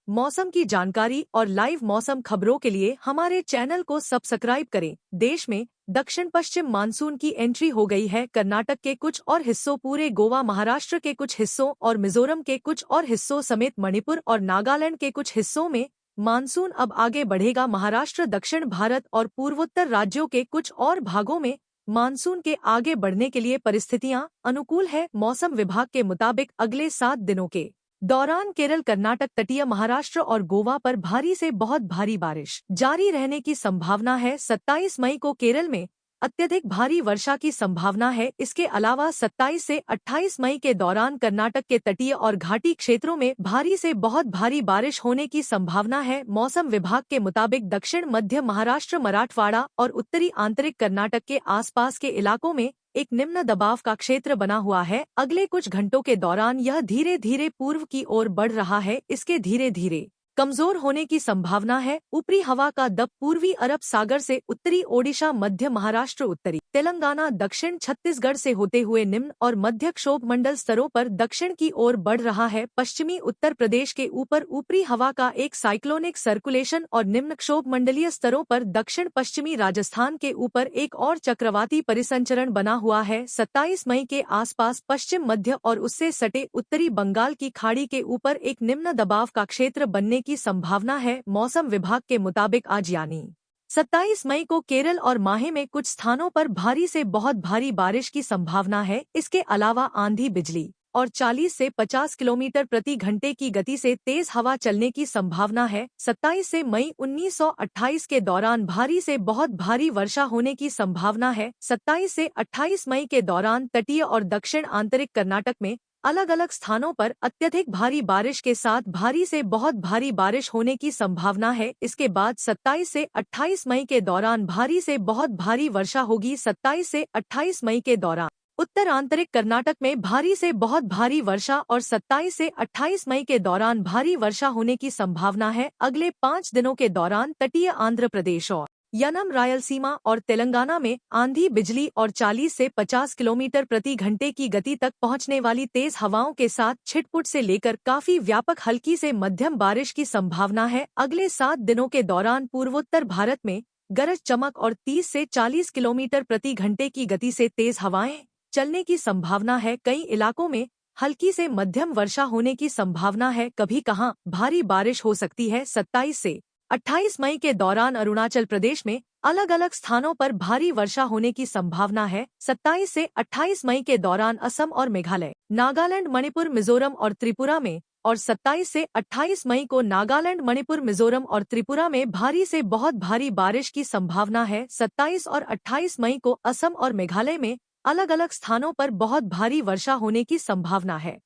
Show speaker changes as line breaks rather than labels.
मौसम की जानकारी और लाइव मौसम खबरों के लिए हमारे चैनल को सब्सक्राइब करें। देश में दक्षिण पश्चिम मानसून की एंट्री हो गई है। कर्नाटक के कुछ और हिस्सों, पूरे गोवा, महाराष्ट्र के कुछ हिस्सों और मिजोरम के कुछ और हिस्सों समेत मणिपुर और नागालैंड के कुछ हिस्सों में मानसून अब आगे बढ़ेगा। महाराष्ट्र, दक्षिण भारत और पूर्वोत्तर राज्यों के कुछ और भागों में मानसून के आगे बढ़ने के लिए परिस्थितियां अनुकूल है। मौसम विभाग के मुताबिक अगले 7 दिनों के दौरान केरल, कर्नाटक, तटीय महाराष्ट्र और गोवा पर भारी से बहुत भारी बारिश जारी रहने की संभावना है। 27 मई को केरल में अत्यधिक भारी वर्षा की संभावना है। इसके अलावा 27 से 28 मई के दौरान कर्नाटक के तटीय और घाटी क्षेत्रों में भारी से बहुत भारी बारिश होने की संभावना है। मौसम विभाग के मुताबिक दक्षिण मध्य महाराष्ट्र, मराठवाड़ा और उत्तरी आंतरिक कर्नाटक के आसपास के इलाकों में एक निम्न दबाव का क्षेत्र बना हुआ है। अगले कुछ घंटों के दौरान यह धीरे धीरे पूर्व की ओर बढ़ रहा है। इसके धीरे धीरे कमजोर होने की संभावना है। ऊपरी हवा का दब पूर्वी अरब सागर से उत्तरी ओडिशा, मध्य महाराष्ट्र, उत्तरी तेलंगाना, दक्षिण छत्तीसगढ़ से होते हुए निम्न और मध्य क्षोभ मंडल स्तरों पर दक्षिण की ओर बढ़ रहा है। पश्चिमी उत्तर प्रदेश के ऊपर ऊपरी हवा का एक साइक्लोनिक सर्कुलेशन और निम्न क्षोभ मंडलीय स्तरों पर दक्षिण पश्चिमी राजस्थान के ऊपर एक और चक्रवाती परिसंचरण बना हुआ है। 27 मई के आसपास पश्चिम मध्य और उससे सटे उत्तरी बंगाल की खाड़ी के ऊपर एक निम्न दबाव का क्षेत्र बनने की संभावना है। मौसम विभाग के मुताबिक आज यानी 27 मई को केरल और माहे में कुछ स्थानों पर भारी से बहुत भारी बारिश की संभावना है। इसके अलावा आंधी, बिजली और 40 से 50 किलोमीटर प्रति घंटे की गति से तेज हवा चलने की संभावना है। 27 से मई 1928 के दौरान भारी से बहुत भारी वर्षा होने की संभावना है। 27 से 28 मई के दौरान तटीय और दक्षिण आंतरिक कर्नाटक में अलग अलग स्थानों पर अत्यधिक भारी बारिश के साथ भारी से बहुत भारी बारिश होने की संभावना है। इसके बाद 27 से 28 मई के दौरान भारी से बहुत भारी वर्षा होगी। 27 से 28 मई के दौरान उत्तर आंतरिक कर्नाटक में भारी से बहुत भारी वर्षा और 27 से 28 मई के दौरान भारी वर्षा होने की संभावना है। अगले 5 दिनों के दौरान तटीय आंध्र प्रदेश और यनम, रायलसीमा और तेलंगाना में आंधी, बिजली और 40 से 50 किलोमीटर प्रति घंटे की गति तक पहुंचने वाली तेज हवाओं के साथ छिटपुट से लेकर काफी व्यापक हल्की से मध्यम बारिश की संभावना है। अगले 7 दिनों के दौरान पूर्वोत्तर भारत में गरज, चमक और 30 से 40 किलोमीटर प्रति घंटे की गति से तेज हवाएं चलने की संभावना है। कई इलाकों में हल्की से मध्यम वर्षा होने की संभावना है। कभी कहाँ भारी बारिश हो सकती है। 27 से 28 मई के दौरान अरुणाचल प्रदेश में अलग अलग स्थानों पर भारी वर्षा होने की संभावना है। 27 से 28 मई के दौरान असम और मेघालय, नागालैंड, मणिपुर, मिजोरम और त्रिपुरा में और 27 से 28 मई को नागालैंड, मणिपुर, मिजोरम और त्रिपुरा में भारी से बहुत भारी बारिश की संभावना है। 27 और 28 मई को असम और मेघालय में अलग अलग स्थानों पर बहुत भारी वर्षा होने की संभावना है।